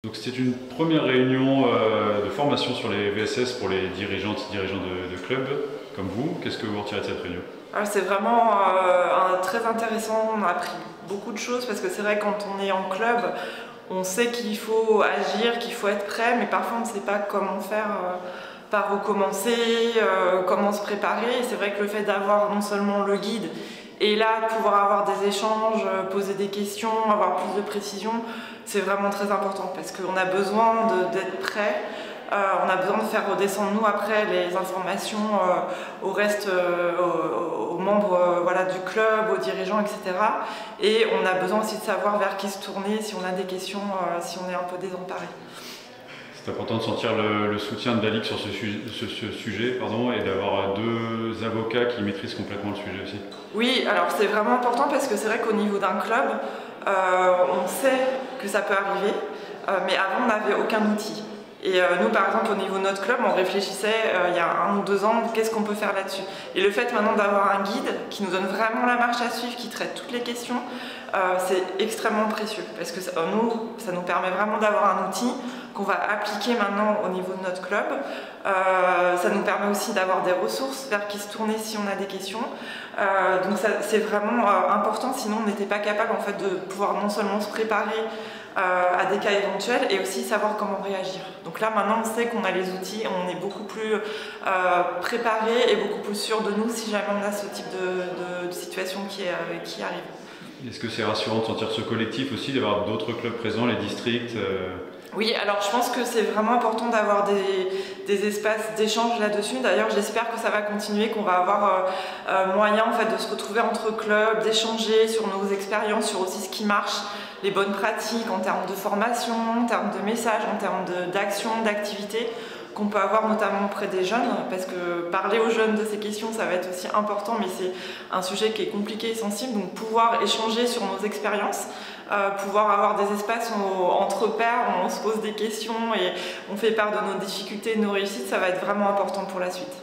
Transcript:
Donc c'était une première réunion de formation sur les VSS pour les dirigeants de clubs comme vous. Qu'est-ce que vous retirez de cette réunion? C'est vraiment très intéressant, on a appris beaucoup de choses parce que c'est vrai, quand on est en club, on sait qu'il faut agir, qu'il faut être prêt, mais parfois on ne sait pas comment faire, par où commencer, comment se préparer. Et c'est vrai que le fait d'avoir non seulement le guide et là de pouvoir avoir des échanges, poser des questions, avoir plus de précision, c'est vraiment très important parce qu'on a besoin d'être prêt. On a besoin de faire redescendre nous après les informations au reste, aux membres voilà, du club, aux dirigeants, etc. Et on a besoin aussi de savoir vers qui se tourner si on a des questions, si on est un peu désemparé. C'est important de sentir le soutien de la Ligue sur ce sujet et d'avoir deux avocats qui maîtrisent complètement le sujet aussi. Oui, alors c'est vraiment important parce que c'est vrai qu'au niveau d'un club, on sait que ça peut arriver, mais avant on n'avait aucun outil. Et nous, par exemple, au niveau de notre club, on réfléchissait il y a 1 ou 2 ans, qu'est-ce qu'on peut faire là-dessus. Et le fait maintenant d'avoir un guide qui nous donne vraiment la marche à suivre, qui traite toutes les questions, c'est extrêmement précieux. Parce que ça nous permet vraiment d'avoir un outil qu'on va appliquer maintenant au niveau de notre club. Ça nous permet aussi d'avoir des ressources vers qui se tourner si on a des questions. Donc c'est vraiment important, sinon on n'était pas capable en fait, de pouvoir non seulement se préparer à des cas éventuels et aussi savoir comment réagir. Donc là maintenant on sait qu'on a les outils, on est beaucoup plus préparé et beaucoup plus sûr de nous si jamais on a ce type de situation qui arrive. Est-ce que c'est rassurant de sentir ce collectif aussi, d'avoir d'autres clubs présents, les districts Oui, alors je pense que c'est vraiment important d'avoir des espaces d'échange là-dessus. D'ailleurs, j'espère que ça va continuer, qu'on va avoir moyen en fait, de se retrouver entre clubs, d'échanger sur nos expériences, sur aussi ce qui marche, les bonnes pratiques en termes de formation, en termes de messages, en termes d'action, d'activité qu'on peut avoir notamment auprès des jeunes, parce que parler aux jeunes de ces questions, ça va être aussi important, mais c'est un sujet qui est compliqué et sensible, donc pouvoir échanger sur nos expériences, pouvoir avoir des espaces entre pairs où on se pose des questions et on fait part de nos difficultés, de nos réussites, ça va être vraiment important pour la suite.